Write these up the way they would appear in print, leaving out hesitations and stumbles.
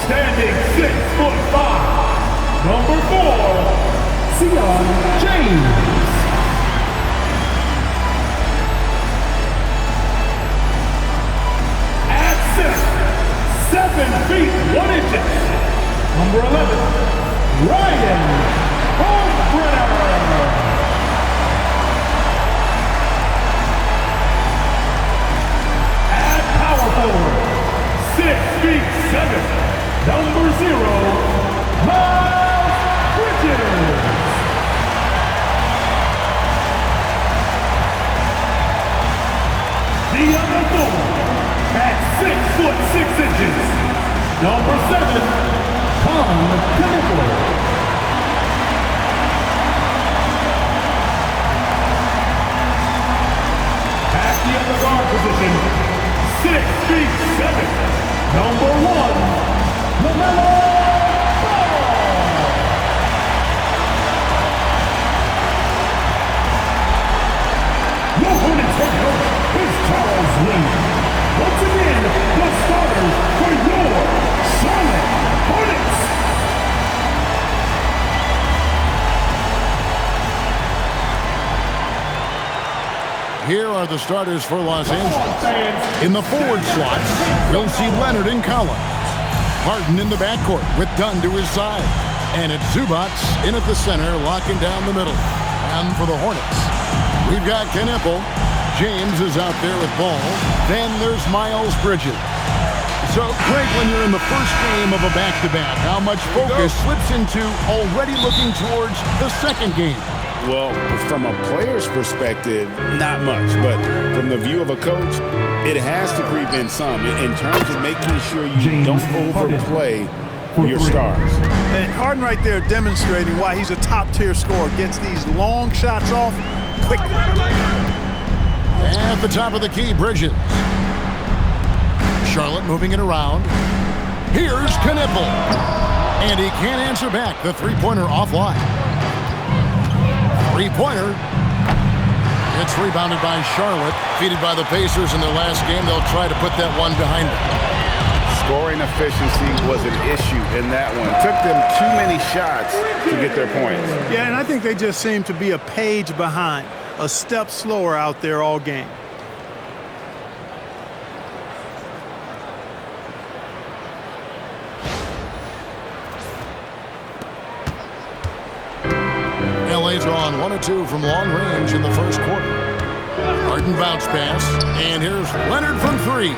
Standing 6'5", number 4, James. At 7 feet 1 inches, number 11, Ryan Hornets. At power forward, 6 feet 7, number 0, Bridges. The other 4, at 6'6", number 7, Connell. At the other guard position, 6 feet 7, number 1, LaMelo Ball. Your Hornets head coach is Charles Lee. Once again, the starters for your Charlotte Hornets. Here are the starters for Los Angeles. In the forward slots, you'll see Leonard and Collins. Harden in the backcourt with Dunn to his side. And it's Zubac in at the center, locking down the middle. And for the Hornets, we've got Knipple. James is out there with ball. Then there's Miles Bridges. So, Greg, when you're in the first game of a back-to-back, how much focus slips into already looking towards the second game? Well, from a player's perspective, not much. But from the view of a coach, it has to creep in some in terms of making sure you don't overplay your stars. And Harden right there demonstrating why he's a top-tier scorer. Gets these long shots off quickly. At the top of the key, Bridges. Charlotte moving it around. Here's Knipple. And he can't answer back. The three-pointer offline. Three-pointer. It's rebounded by Charlotte. Defeated by the Pacers in their last game. They'll try to put that one behind them. Scoring efficiency was an issue in that one. Took them too many shots to get their points. Yeah, and I think they just seem to be a page behind. A step slower out there all game. LA's on 1 of 2 from long range in the first quarter. Harden bounce pass, and here's Leonard from 3.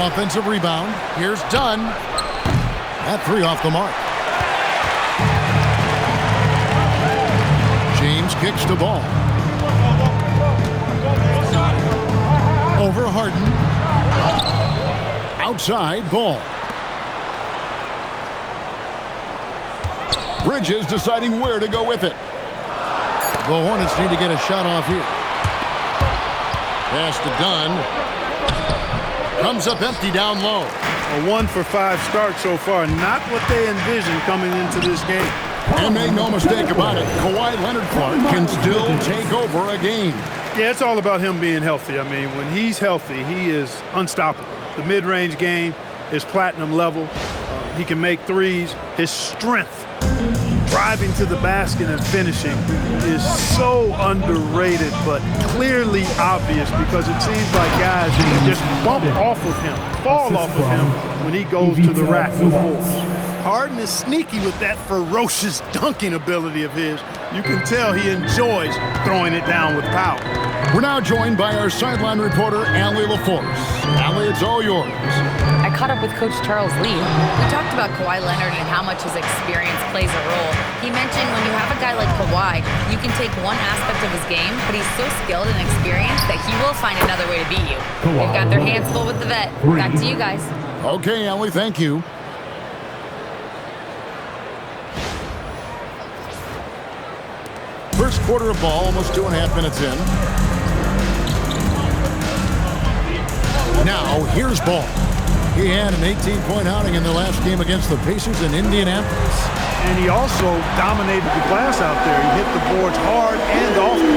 Offensive rebound. Here's Dunn. That 3 off the mark. James kicks the ball. Over Harden. Outside ball. Bridges deciding where to go with it. The Hornets need to get a shot off here. Pass to Dunn. Comes up empty down low. A 1 for 5 start so far. Not what they envisioned coming into this game. And make no mistake about it, Kawhi Leonard-Clark can still take over a game. Yeah, it's all about him being healthy. I mean, when he's healthy, he is unstoppable. The mid-range game is platinum level. He can make threes. His strength, driving to the basket and finishing, is so underrated, but clearly obvious because it seems like guys just bump off of him, fall off of him when he goes to the rack with force. Harden is sneaky with that ferocious dunking ability of his. You can tell he enjoys throwing it down with power. We're now joined by our sideline reporter, Allie LaForce. Allie, it's all yours. I caught up with Coach Charles Lee. We talked about Kawhi Leonard and how much his experience plays a role. He mentioned when you have a guy like Kawhi, you can take one aspect of his game, but he's so skilled and experienced that he will find another way to beat you. They've got their hands full with the vet. Back to you guys. Okay, Allie, thank you. First quarter of ball, almost 2.5 minutes in. Now, here's Ball. He had an 18-point outing in the last game against the Pacers in Indianapolis. And he also dominated the glass out there. He hit the boards hard and often.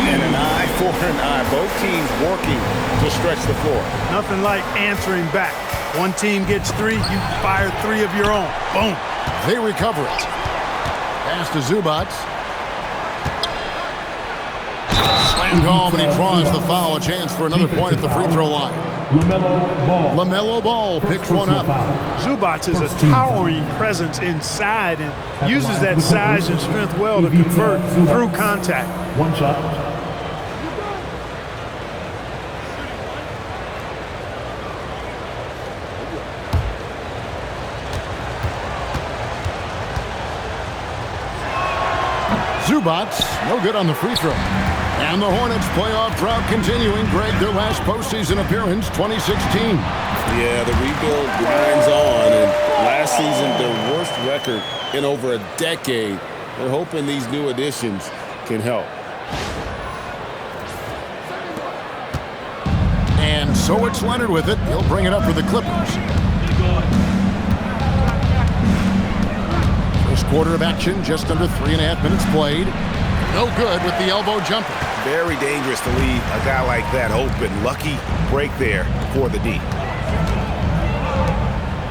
And an eye for an eye. Both teams working to stretch the floor. Nothing like answering back. One team gets 3, you fire 3 of your own. Boom. They recover it. Pass to Zubac. Slammed home, and he draws the foul. A chance for another point at the free throw line. LaMelo Ball picks one up. Zubac is a towering presence inside and uses that size and strength well to convert through contact. One shot. Zubac, no good on the free throw. And the Hornets playoff drought continuing. Greg, their last postseason appearance, 2016. Yeah, the rebuild grinds on, and last season their worst record in over a decade. They're hoping these new additions can help. And so it's Leonard with it. He'll bring it up for the Clippers. First quarter of action, just under 3.5 minutes played. No good with the elbow jumper. Very dangerous to leave a guy like that open. Lucky break there for the D.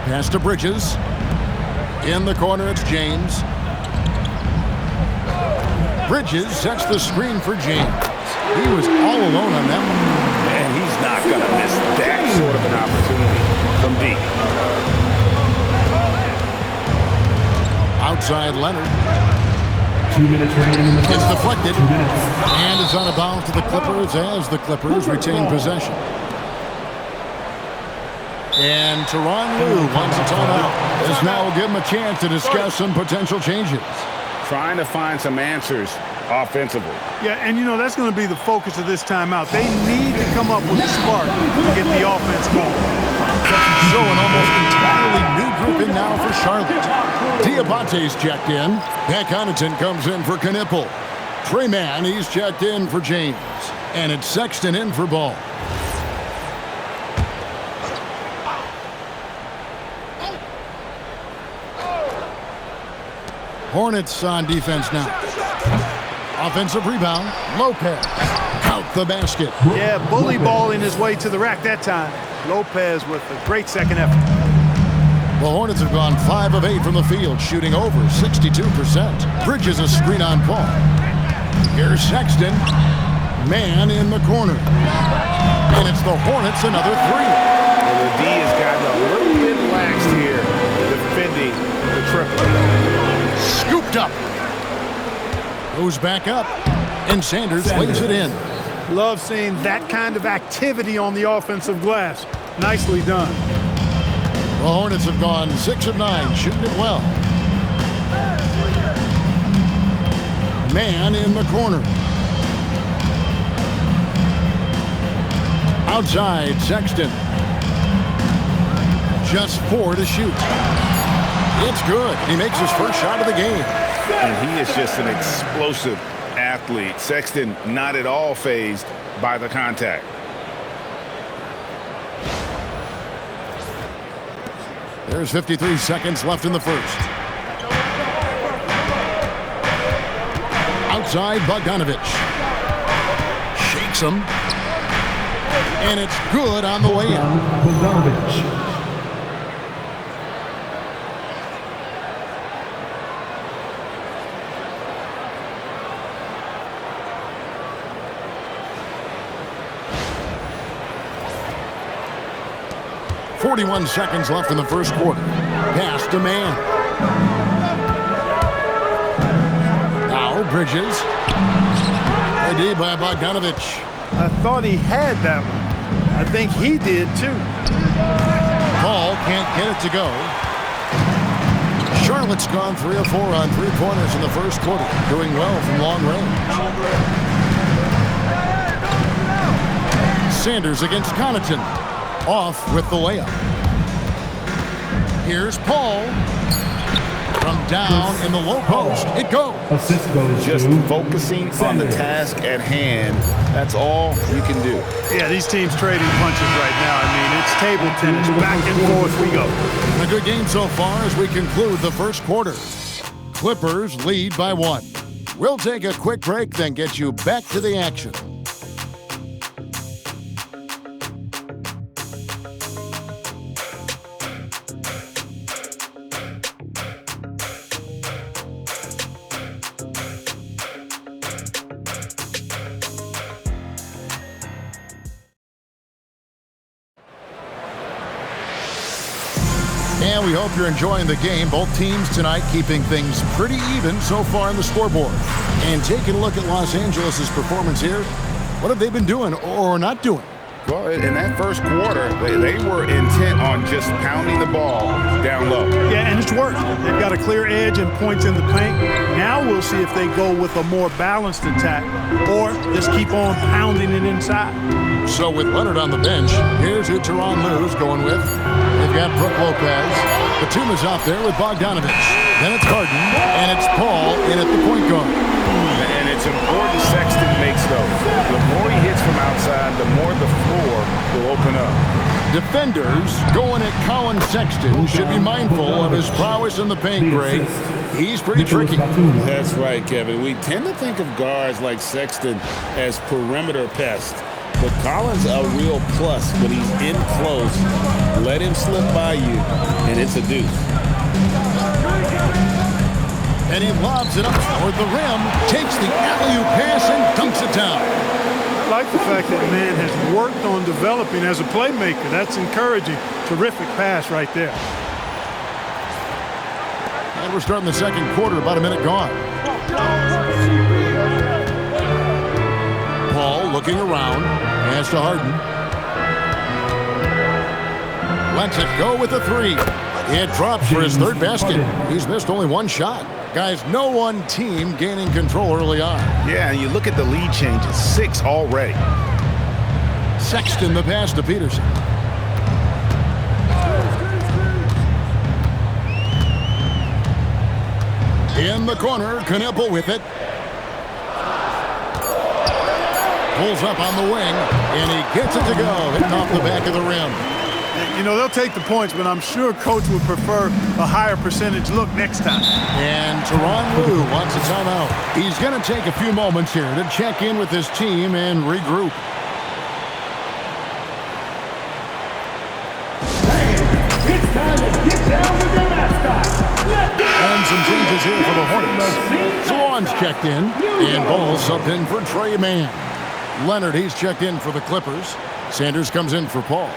Pass to Bridges. In the corner, it's James. Bridges sets the screen for James. He was all alone on that one. And he's not going to miss that sort of an opportunity from D. Outside Leonard. 2 minutes remaining in the It's deflected. 2 minutes. And is out of bounds to the Clippers as the Clippers retain possession. And Tyronn Lue wants a timeout. This now will give him a chance to discuss some potential changes. Trying to find some answers offensively. Yeah, and you know, that's going to be the focus of this timeout. They need to come up with a spark to get the offense going. So an almost entirely new grouping now for Charlotte. Diabate's checked in. Pat Connaughton comes in for Knipple. Trey Mann, he's checked in for James. And it's Sexton in for Ball. Hornets on defense now. Offensive rebound. Lopez. Out the basket. Yeah, bully balling his way to the rack that time. Lopez with a great second effort. The Hornets have gone 5 of 8 from the field, shooting over 62%. Bridges a screen on Paul. Here's Sexton. Man in the corner. And it's the Hornets another 3. Well, the D has gotten a little bit lax here defending the triple. Scooped up. Goes back up. And Sanders lays it in. Love seeing that kind of activity on the offensive glass. Nicely done. The Hornets have gone 6 of 9, shooting it well. Man in the corner. Outside, Sexton. Just 4 to shoot. It's good. He makes his first shot of the game. And he is just an explosive athlete. Sexton not at all fazed by the contact. There's 53 seconds left in the first. Outside, Bogdanovich. Shakes him. And it's good on the way in. Bogdanovich. .41 seconds left in the first quarter. Pass to Man. Now Bridges. ID by Bogdanovich. I thought he had that one. I think he did too. Paul can't get it to go. Charlotte's gone 3 of 4 on 3-pointers in the first quarter, doing well from long range. Sanders against Connaughton. Off with the layup. Here's Paul. From down in the low post. It goes. Assist goes Just to focusing on the task at hand. That's all you can do. Yeah, these teams trading punches right now. I mean, it's table tennis. Back and forth we go. A good game so far as we conclude the first quarter. Clippers lead by 1. We'll take a quick break, then get you back to the action. And we hope you're enjoying the game. Both teams tonight keeping things pretty even so far on the scoreboard. And taking a look at Los Angeles' performance here, what have they been doing or not doing? Well, in that first quarter, they were intent on just pounding the ball down low. Yeah, and it's worked. They've got a clear edge and points in the paint. Now we'll see if they go with a more balanced attack or just keep on pounding it inside. So with Leonard on the bench, here's who Tyronn Lue's going with. They've got Brook Lopez. Batum is out there with Bogdanovich. Then it's Harden, and it's Paul in at the point guard. And it's important Sexton makes those. The more he hits from outside, the more the floor will open up. Defenders going at Colin Sexton should be mindful of his prowess in the paint, Greg. He's pretty tricky. That's right, Kevin. We tend to think of guards like Sexton as perimeter pests. But Collins a real plus when he's in close. Let him slip by you, and it's a deuce. And he lobs it up toward the rim, takes the alley-oop pass and dunks it down. I like the fact that man has worked on developing as a playmaker. That's encouraging. Terrific pass right there. And we're starting the second quarter, about a minute gone. Paul looking around, pass to Harden. Lets it go with the three. It drops for his third basket. He's missed only one shot. Guys, no one team gaining control early on. Yeah, and you look at the lead changes, 6 already. Sexton the pass to Peterson. In the corner, Knipple with it. Pulls up on the wing, and he gets it to go, hitting off the back of the rim. You know, they'll take the points, but I'm sure Coach would prefer a higher percentage look next time. And Tyronn Lue wants a timeout. He's going to take a few moments here to check in with his team and regroup. It's time to get down with their mascot. And some changes here for the Hornets. Swan's checked in, and Ball subbed in for Trey Mann. Leonard, he's checked in for the Clippers. Sanders comes in for Paul.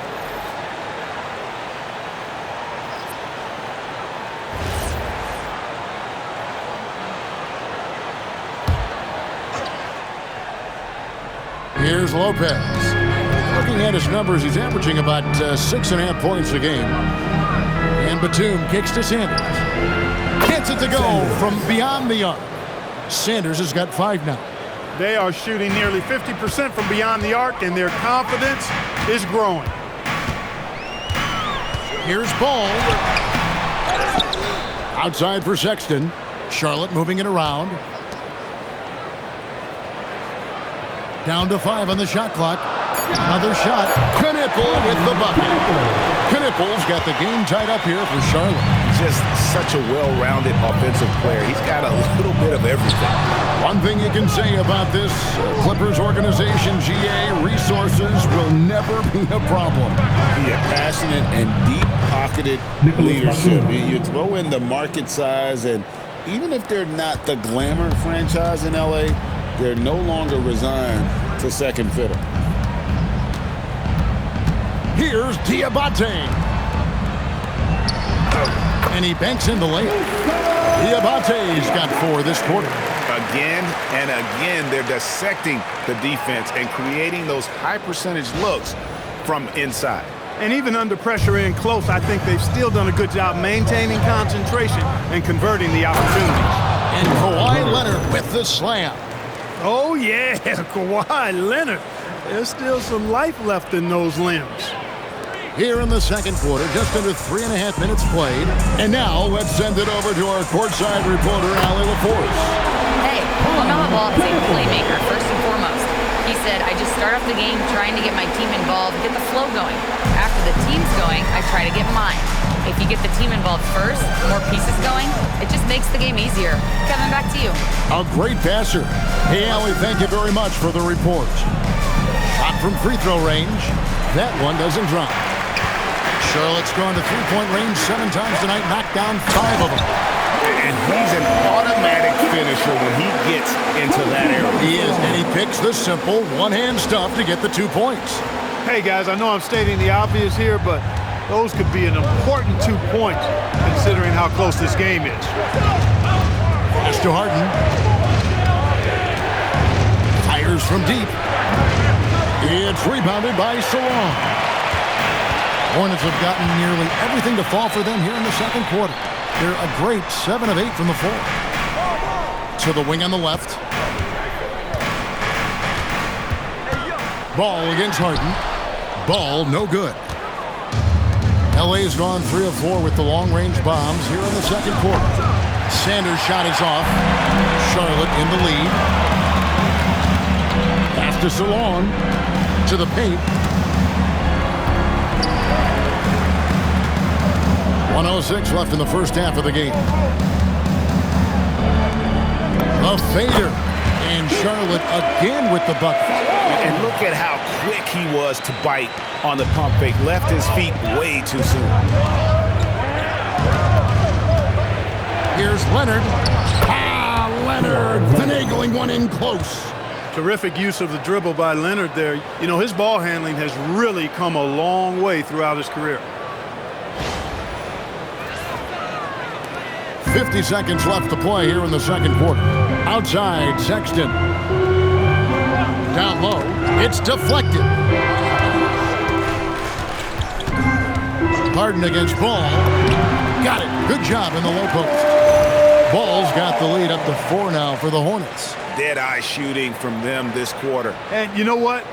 Here's Lopez. Looking at his numbers, he's averaging about 6.5 points a game. And Batum kicks to Sanders. Gets it to go from beyond the arc. Sanders has got 5 now. They are shooting nearly 50% from beyond the arc, and their confidence is growing. Here's Ball. Outside for Sexton. Charlotte moving it around. Down to 5 on the shot clock. Another shot. Knipple with the bucket. Knipple's got the game tied up here for Charlotte. Just such a well-rounded offensive player.'s got a little bit of everything. One thing you can say about this Clippers organization, GA, resources will never be a problem. Yeah, passionate and deep-pocketed leadership. You throw in the market size, and even if they're not the glamour franchise in LA, they're no longer resigned to second fiddle. Here's Diabate. And he banks in the lane. Diabate's got 4 this quarter. Again and again, they're dissecting the defense and creating those high-percentage looks from inside. And even under pressure in close, I think they've still done a good job maintaining concentration and converting the opportunities. And Kawhi Leonard with the slam. Oh, yeah, Kawhi Leonard. There's still some life left in those limbs. Here in the second quarter, just under 3.5 minutes played. And now let's send it over to our courtside reporter, Allie LaForce. Hey, LaMelo Ball is a playmaker, first and foremost. He said, I just start off the game trying to get my team involved, get the flow going. After the team's going, I try to get mine. If you get the team involved first, more pieces going, it just makes the game easier. Kevin, back to you. A great passer. Hey, Allie, thank you very much for the report. Shot from free throw range. That one doesn't drop. Charlotte's gone to three-point range 7 times tonight, knocked down 5 of them. And he's an automatic finisher when he gets into that area. He is, and he picks the simple one-hand stuff to get the 2 points. Hey, guys, I know I'm stating the obvious here, but Those could be an important 2 points considering how close this game is. Pass to Harden. Fires from deep. It's rebounded by Salon. Hornets have gotten nearly everything to fall for them here in the second quarter. They're a great 7 of 8 from the floor. To the wing on the left. Ball against Harden. Ball no good. LA's gone 3 of 4 with the long-range bombs here in the second quarter. Sanders' shot is off. Charlotte in the lead. Pass to Salon. To the paint. 1:06 left in the first half of the game. A fader. And Charlotte again with the bucket. And look at how quick he was to bite on the pump fake. Left his feet way too soon. Here's Leonard. Leonard finagling one in close. Terrific use of the dribble by Leonard there. You know, his ball handling has really come a long way throughout his career. 50 seconds left to play here in the second quarter. Outside, Sexton. Down low, it's deflected. Harden against Ball. Got it. Good job in the low post. Ball's got the lead up to 4 now for the Hornets. Dead-eye shooting from them this quarter. And you know what?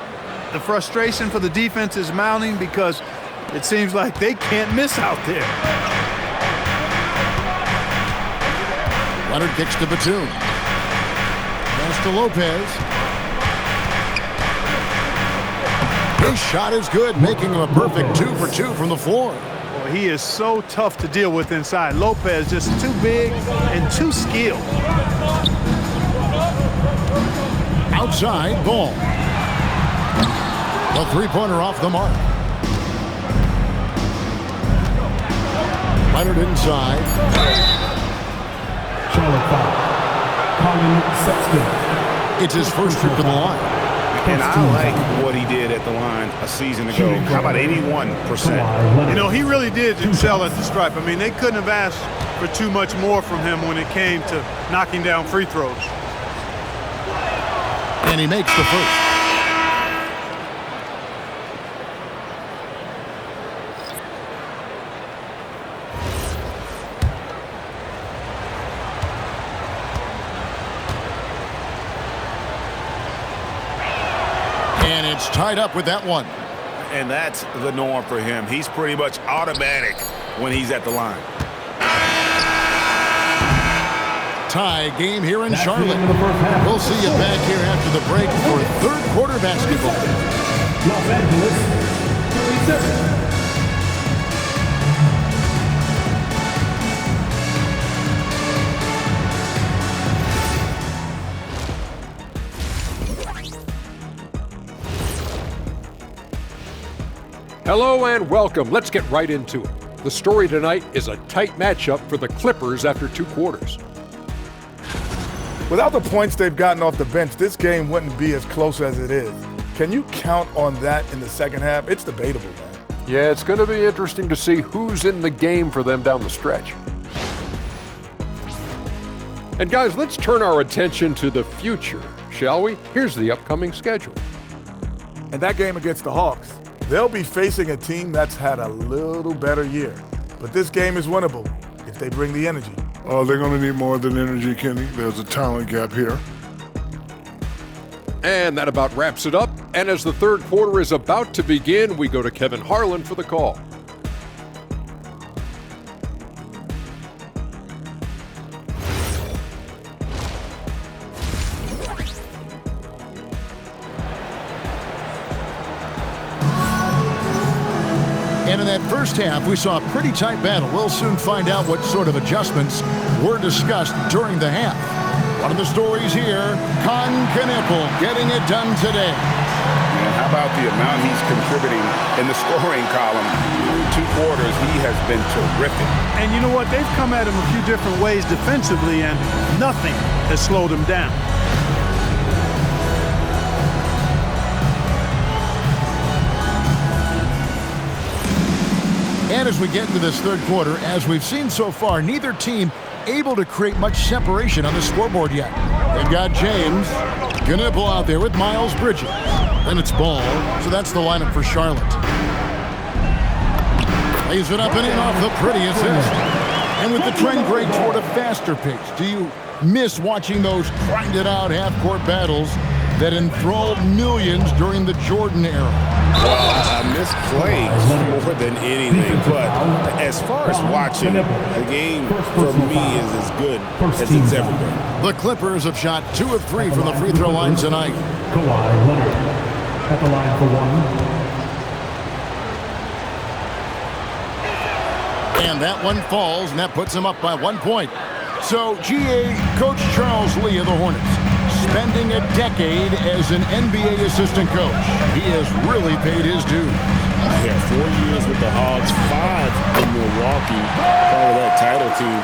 The frustration for the defense is mounting because it seems like they can't miss out there. Leonard kicks to Batum. Pass to Lopez. His shot is good, making him a perfect 2 for 2 from the floor. Boy, he is so tough to deal with inside. Lopez just too big and too skilled. Outside, Ball. The three-pointer off the mark. Leonard inside. Charlotte foul. Colin Sexton. It's his first trip to the line. And I like what he did at the line a season ago. How about 81%? You know, he really did excel at the stripe. I mean, they couldn't have asked for too much more from him when it came to knocking down free throws. And he makes the first. And it's tied up with that one. And that's the norm for him. He's pretty much automatic when he's at the line. Tie game here in Charlotte. We'll see you back here after the break for third quarter basketball. Los Angeles, 37. Hello and welcome. Let's get right into it. The story tonight is a tight matchup for the Clippers after 2 quarters. Without the points they've gotten off the bench, this game wouldn't be as close as it is. Can you count on that in the second half? It's debatable, man. Yeah, it's going to be interesting to see who's in the game for them down the stretch. And guys, let's turn our attention to the future, shall we? Here's the upcoming schedule. And that game against the Hawks, they'll be facing a team that's had a little better year. But this game is winnable if they bring the energy. Oh, they're going to need more than energy, Kenny. There's a talent gap here. And that about wraps it up. And as the third quarter is about to begin, we go to Kevin Harlan for the call. And in that first half, we saw a pretty tight battle. We'll soon find out what sort of adjustments were discussed during the half. One of the stories here, Kneppel getting it done today. And how about the amount he's contributing in the scoring column? 2 quarters, he has been terrific. And you know what? They've come at him a few different ways defensively, and nothing has slowed him down. And as we get into this third quarter, as we've seen so far, neither team able to create much separation on the scoreboard yet. They've got James Knipple out there with Miles Bridges. Then it's Ball, so that's the lineup for Charlotte. Lays it up and in off the pretty assist. And with the trend great toward a faster pace, do you miss watching those grinded-out half-court battles that enthralled millions during the Jordan era? Well, I miss plays more than anything, but as far as watching, the game for me is as good as it's ever been. The Clippers have shot 2 of 3 from the free throw line tonight. Kawhi Leonard at the line for 1. And that one falls, and that puts him up by 1 point. So, GA, Coach Charles Lee of the Hornets, spending a decade as an NBA assistant coach. He has really paid his dues. Yeah, 4 years with the Hogs, 5 in Milwaukee, part of that title team.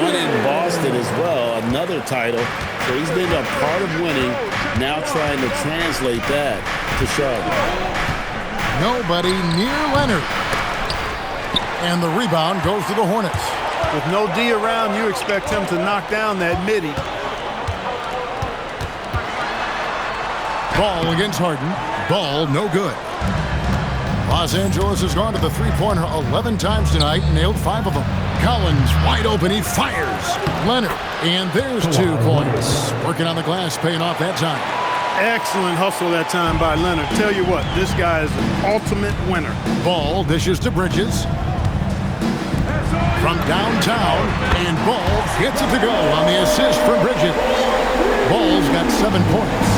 1 in Boston as well, another title. So he's been a part of winning, now trying to translate that to Charlotte. Nobody near Leonard. And the rebound goes to the Hornets. With no D around, you expect him to knock down that midi. Ball against Harden. Ball no good. Los Angeles has gone to the three-pointer 11 times tonight and nailed 5 of them. Collins wide open. He fires. Leonard. And there's 2 points. Working on the glass, paying off that time. Excellent hustle that time by Leonard. Tell you what, this guy is an ultimate winner. Ball dishes to Bridges. From downtown, and Ball gets it to go on the assist from Bridges. Ball's got 7 points.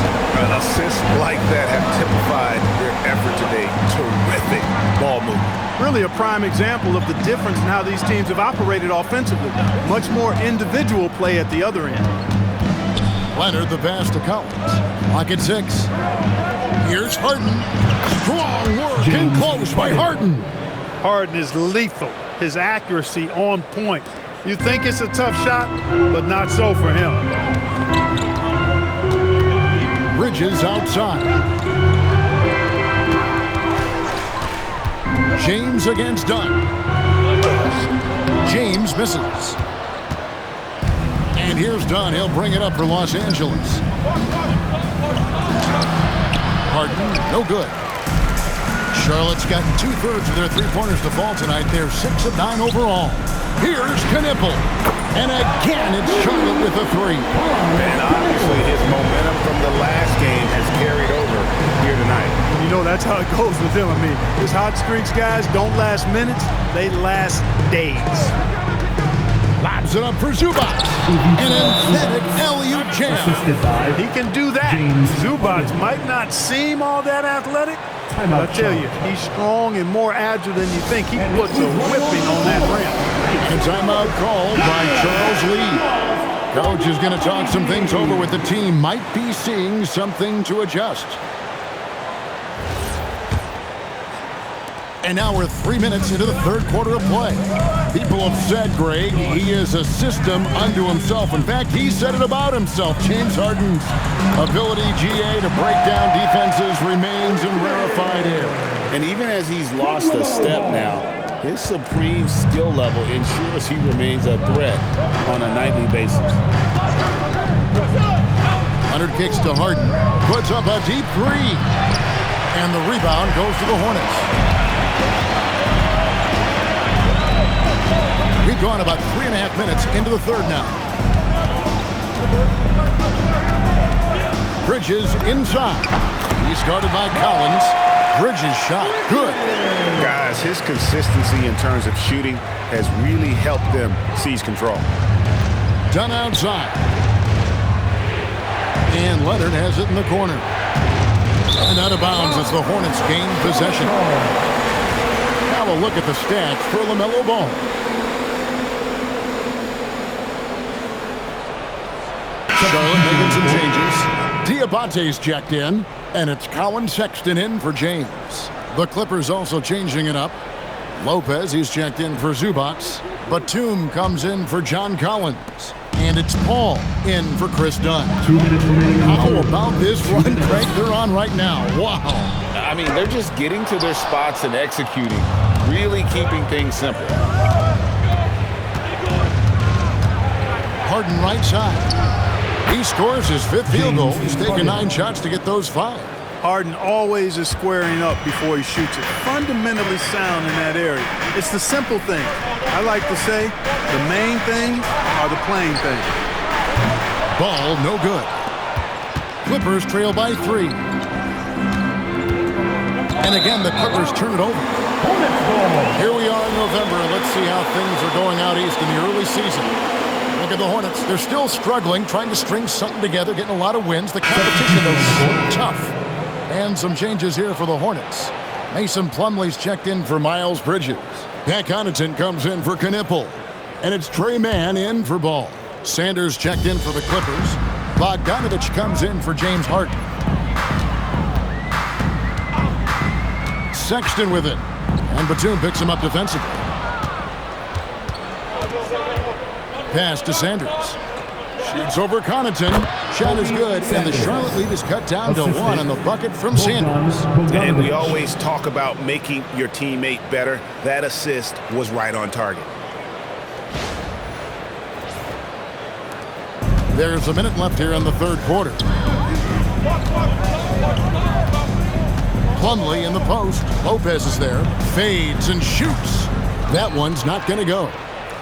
Assists like that have typified their effort today. Terrific ball movement. Really a prime example of the difference in how these teams have operated offensively. Much more individual play at the other end. Leonard the pass to Collins. Clock at 6. Here's Harden. Strong work and close by Harden. Harden is lethal. His accuracy on point. You think it's a tough shot, but not so for him. Bridges outside. James against Dunn. James misses. And here's Dunn. He'll bring it up for Los Angeles. Harden, no good. Charlotte's gotten 2/3 of their three-pointers to fall tonight. They're 6 of 9 overall. Here's Knipple. And again, it's Charlotte with a 3. And obviously his momentum from the last game has carried over here tonight. You know, that's how it goes with him. I mean, his hot streaks, guys, don't last minutes. They last days. Lobs it up for Zubac. An emphatic alley-oop jam. He can do that. Zubac might not seem all that athletic, but I tell you, he's strong and more agile than you think. He puts a whipping on that rim. And timeout called by Charles Lee. Coach is going to talk some things over with the team. Might be seeing something to adjust. And now we're 3 minutes into the third quarter of play. People have said, Greg, he is a system unto himself. In fact, he said it about himself. James Harden's ability, GA, to break down defenses remains in rarefied air. And even as he's lost a step now, his supreme skill level ensures he remains a threat on a nightly basis. Leonard kicks to Harden, puts up a deep 3. And the rebound goes to the Hornets. We've gone about 3.5 minutes into the third now. Bridges inside. He's guarded by Collins. Bridges shot. Good. Guys, his consistency in terms of shooting has really helped them seize control. Done outside. And Leonard has it in the corner. And out of bounds as the Hornets gain possession. Now a look at the stats for LaMelo Ball. Charlotte making some changes. Diabate's checked in, and it's Colin Sexton in for James. The Clippers also changing it up. Lopez, he's checked in for Zubac. Batum comes in for John Collins. And it's Paul in for Chris Dunn. 2 minutes remaining. How about this run, Craig, they're on right now? Wow. I mean, they're just getting to their spots and executing really keeping things simple. Harden right side. He scores his 5th field goal. He's taken 9 shots to get those 5. Harden always is squaring up before he shoots it. Fundamentally sound in that area. It's the simple things. I like to say the main things are the plain things. Ball no good. Clippers trail by 3. And again, the Clippers turn it over. Here we are in November. Let's see how things are going out east in the early season. Look at the Hornets. They're still struggling, trying to string something together, getting a lot of wins. The competition, though, tough. And some changes here for the Hornets. Mason Plumlee's checked in for Miles Bridges. Pat Connaughton comes in for Knipple. And it's Trey Mann in for Ball. Sanders checked in for the Clippers. Bogdanovich comes in for James Harden. Sexton with it. And Batum picks him up defensively. Pass to Sanders. Shoots over Connaughton. Shot is good, and the Charlotte lead is cut down to 1 on the bucket from Sanders. And we always talk about making your teammate better. That assist was right on target. There's a minute left here in the 3rd quarter. Plumlee in the post. Lopez is there. Fades and shoots. That one's not going to go.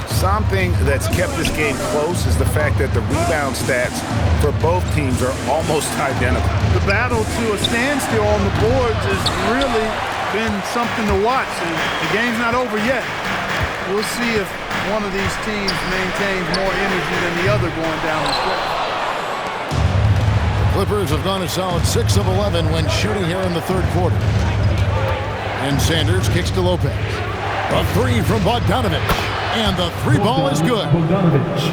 Something that's kept this game close is the fact that the rebound stats for both teams are almost identical. The battle to a standstill on the boards has really been something to watch, and the game's not over yet. We'll see if one of these teams maintains more energy than the other going down the stretch. The Clippers have gone a solid 6 of 11 when shooting here in the 3rd quarter. And Sanders kicks to Lopez. A 3 from Bogdanovich. And the 3 ball is good.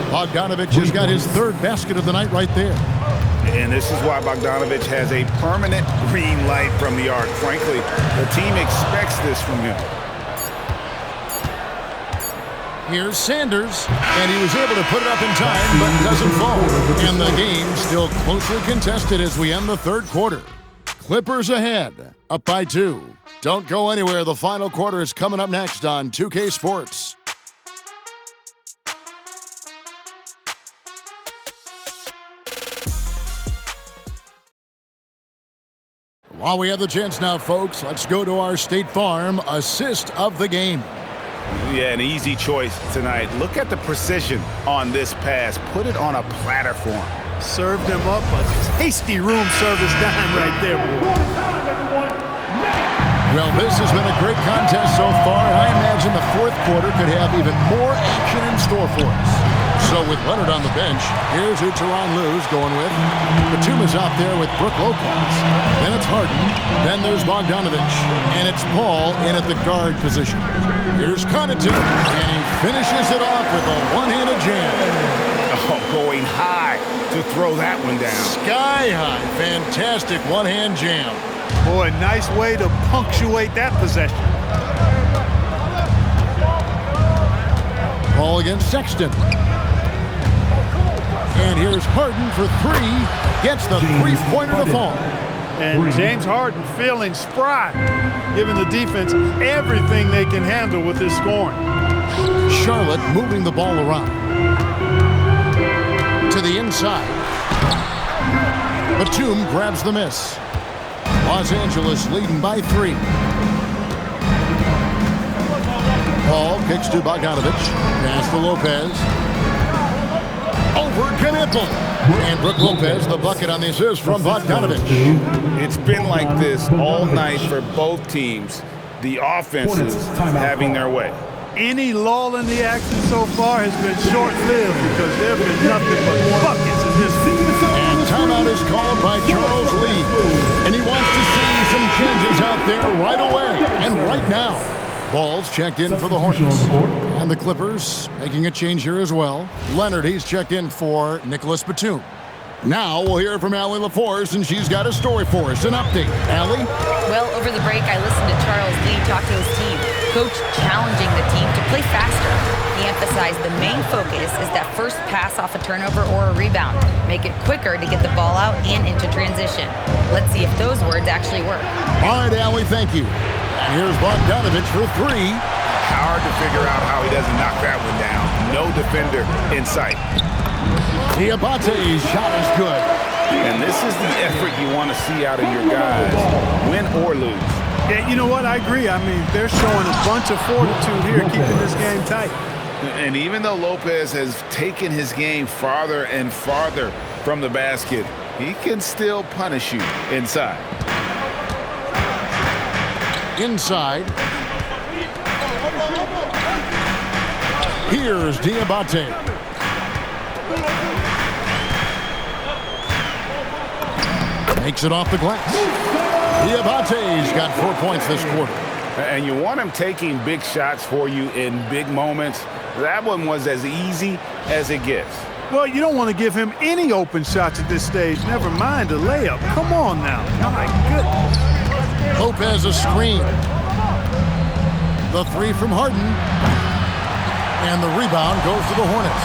Bogdanovich has got his 3rd basket of the night right there. And this is why Bogdanovich has a permanent green light from the arc. Frankly, the team expects this from him. Here's Sanders, and he was able to put it up in time, but doesn't fall. And the game still closely contested as we end the 3rd quarter. Clippers ahead, up by 2. Don't go anywhere. The final quarter is coming up next on 2K Sports. While we have the chance now, folks, let's go to our State Farm assist of the game. Yeah, an easy choice tonight. Look at the precision on this pass. Put it on a platter for him. Served him up a tasty room service dime right there, boy. Well, this has been a great contest so far, and I imagine the 4th quarter could have even more action in store for us. So with Leonard on the bench, here's who Tyronn Lue's going with. Batum is out there with Brook Lopez. Then it's Harden. Then there's Bogdanovich. And it's Paul in at the guard position. Here's Connaughton, and he finishes it off with a one-handed jam. Oh, going high to throw that one down. Sky high. Fantastic one-hand jam. Boy, nice way to punctuate that possession. Paul against Sexton. And here's Harden for 3. Gets the 3-pointer to fall. And James Harden feeling spry, giving the defense everything they can handle with his scoring. Charlotte moving the ball around. To the inside. Batum grabs the miss. Los Angeles leading by 3. Paul kicks to Bogdanovich. Pass to Lopez. Over Knipple. And Brook Lopez, the bucket on the assist from Bogdanovich. It's been like this all night for both teams. The offenses having their way. Any lull in the action so far has been short-lived because there have been nothing but buckets in this season. And timeout is called by Charles Lee. And he wants to see some changes out there right away and right now. Ball's checked in for the Hornets. And the Clippers making a change here as well. Leonard, he's checked in for Nicholas Batum. Now we'll hear from Allie LaForce, and she's got a story for us. An update. Allie? Well, over the break, I listened to Charles Lee talk to his team. Coach challenging the team to play faster. He emphasized the main focus is that first pass off a turnover or a rebound. Make it quicker to get the ball out and into transition. Let's see if those words actually work. All right, Allie, thank you. And here's Bogdanovich for three. Hard to figure out how he doesn't knock that one down. No defender in sight. Diabate's shot is good. And this is the effort you want to see out of your guys, win or lose. Yeah, you know what? I agree. I mean, they're showing a bunch of fortitude here, keeping this game tight. And even though Lopez has taken his game farther and farther from the basket, he can still punish you inside. Inside. Here's Diabate. Makes it off the glass. Diabate's got 4 points this quarter. And you want him taking big shots for you in big moments. That one was as easy as it gets. Well, you don't want to give him any open shots at this stage. Never mind a layup. Come on now. My goodness. Lopez a screen. The three from Harden. And the rebound goes to the Hornets.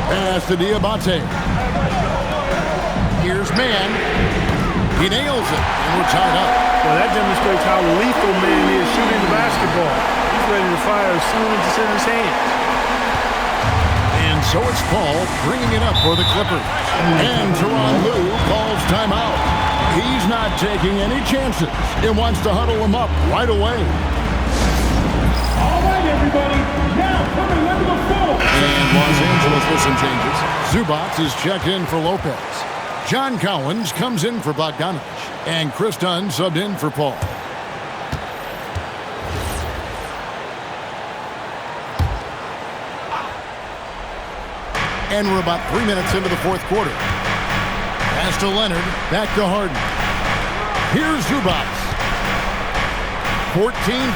Pass to Diabate. Here's Mann. He nails it, and we're tied up. Well, that demonstrates how lethal Mann is shooting the basketball. He's ready to fire as soon as it's in his hand. And so it's Paul bringing it up for the Clippers. And Tyronn Lue calls timeout. He's not taking any chances. He wants to huddle him up right away. All right, everybody. Now, coming into the floor. And Los Angeles with some changes. Zubac is checked in for Lopez. John Collins comes in for Bogdanovich. And Chris Dunn subbed in for Paul. And we're about 3 minutes into the fourth quarter. Pass to Leonard, back to Harden. Here's Zubac. 14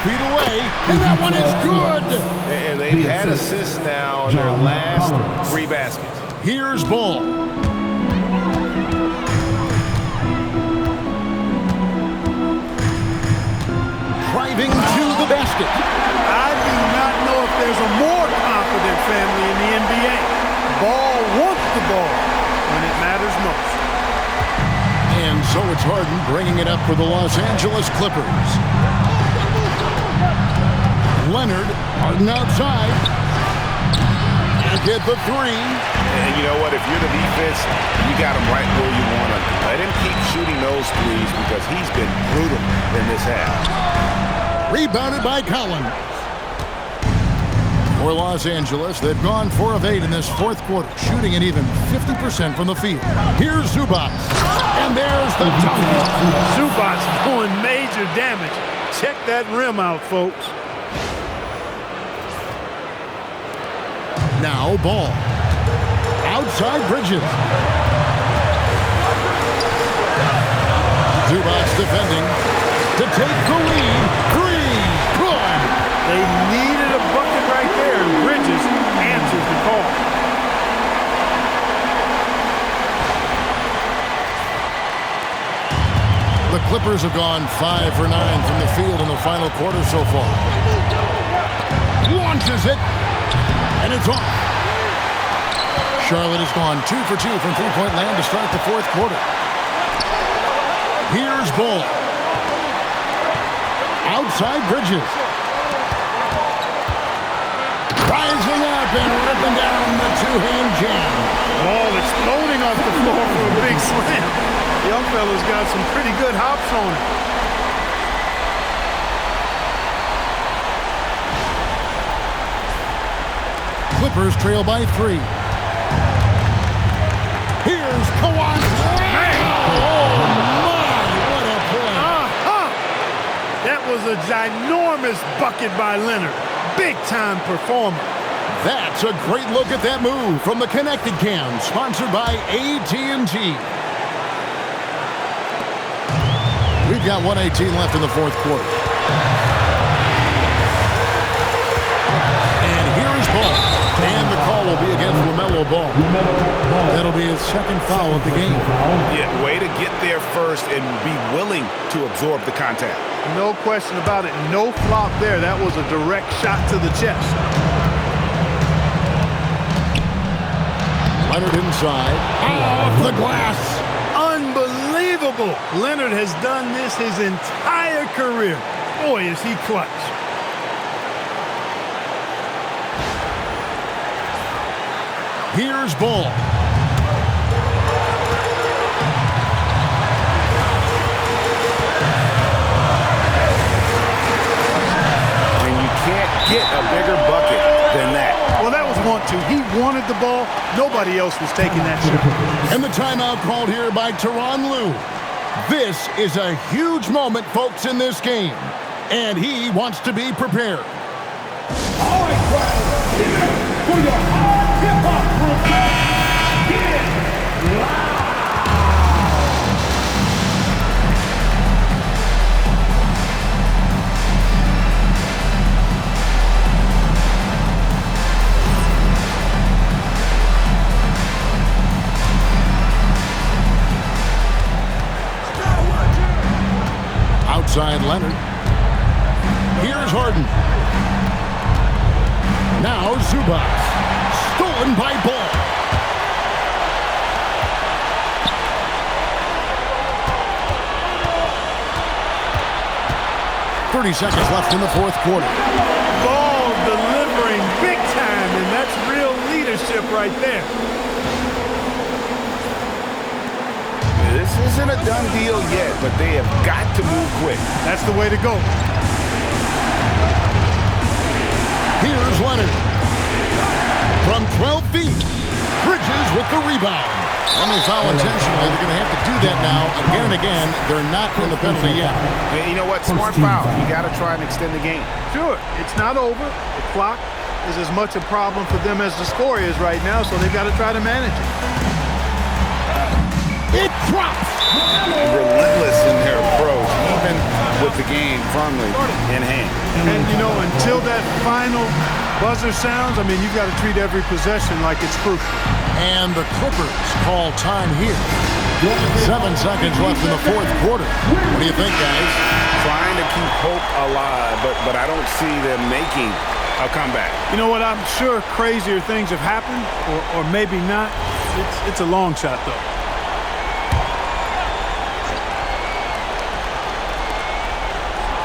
feet away, and that one is good! And they've had assists now in their last three baskets. Here's Ball. Driving to the basket. I do not know if there's a more confident family in the NBA. Ball wants the ball when it matters most. And so it's Harden bringing it up for the Los Angeles Clippers. Leonard, Harden outside. And get the three. And you know what? If you're the defense, you got him right where you want him. Let him keep shooting those threes because he's been brutal in this half. Rebounded by Collins. For Los Angeles, they've gone 4 of 8 in this fourth quarter, shooting at even 50% from the field. Here's Zubac. And there's the dunk. Zubac doing major damage. Check that rim out, folks. Now Ball. Outside Bridges. Zubac defending to take the lead. Three. Good. They needed a bucket right there, and Bridges answers the call. The Clippers have gone 5 for 9 from the field in the final quarter so far. Launches it, and it's off. Charlotte has gone 2 for 2 from three-point land to start the fourth quarter. Here's Ball. Outside Bridges. Rising up and ripping down the two-hand jam. Ball exploding off the floor for a big slam. Young fella's got some pretty good hops on it. Clippers trail by 3. Here's Kawhi. Oh, my, what a play. That was a ginormous bucket by Leonard. Big-time performance. That's a great look at that move from the Connected Cam, sponsored by AT&T. We've got 1:18 left in the fourth quarter. And here's Ball. And the call will be against LaMelo Ball. That'll be his second foul of the game. Yeah, way to get there first and be willing to absorb the contact. No question about it. No flop there. That was a direct shot to the chest. Leonard inside. Off the glass. Unbelievable score. Leonard has done this his entire career. Boy, is he clutch. Here's Ball. And you can't get a bigger bucket than that. Well, that was want to. He wanted the ball. Nobody else was taking that shot. And the timeout called here by Tyronn Lue. This is a huge moment, folks, in this game. And he wants to be prepared. All right, crowd, for your hard hip-hop group, get loud. Outside Leonard. Here's Harden. Now Zubac. Stolen by Ball. .30 seconds left in the fourth quarter. Ball delivering big time, and that's real leadership right there. This isn't a done deal yet, but they have got to move quick. That's the way to go. Here's Leonard. From 12 feet. Bridges with the rebound. And they foul intentionally. They're going to have to do that now again and again. They're not in the penalty yet. And you know what? Smart foul. You got to try and extend the game. Sure, it's not over. The clock is as much a problem for them as the score is right now, so they've got to try to manage it. It drops. Relentless in their approach, even with the game firmly in hand. And, you know, until that final buzzer sounds, I mean, you've got to treat every possession like it's crucial. And the Clippers call time here. 7 seconds left in the fourth quarter. What do you think, guys? Trying to keep hope alive, but I don't see them making a comeback. You know what? I'm sure crazier things have happened, or maybe not. It's a long shot, though.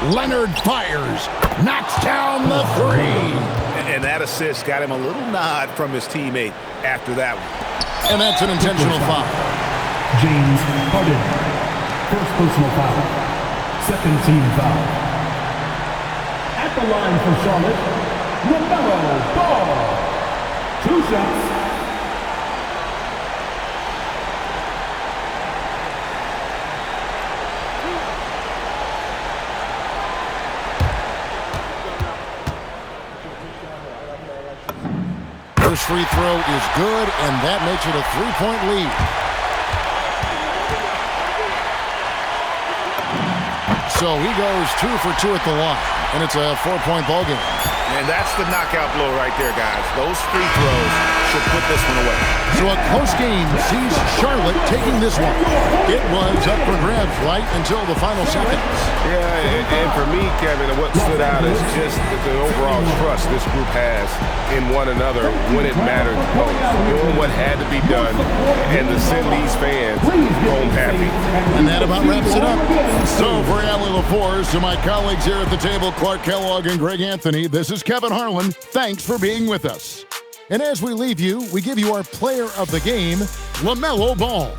Leonard fires, knocks down the three. And that assist got him a little nod from his teammate after that one. And that's an intentional foul. James Harden. First personal foul. Second team foul. At the line for Charlotte, LaMelo Ball. 2 shots. First free throw is good, and that makes it a 3-point lead. So he goes 2 for 2 at the line, and it's a 4-point ball game. And that's the knockout blow right there, guys. Those free throws should put this one away. So a close game sees Charlotte taking this one. It was up for grabs right until the final seconds. Yeah, and for me, Kevin, what stood out is just the overall trust this group has in one another when it mattered most. Doing what had to be done and to send these fans home happy. And that about wraps it up. So for Allie LaForce, to my colleagues here at the table, Clark Kellogg and Greg Anthony, this is Kevin Harlan. Thanks for being with us. And as we leave you, we give you our player of the game, LaMelo Ball.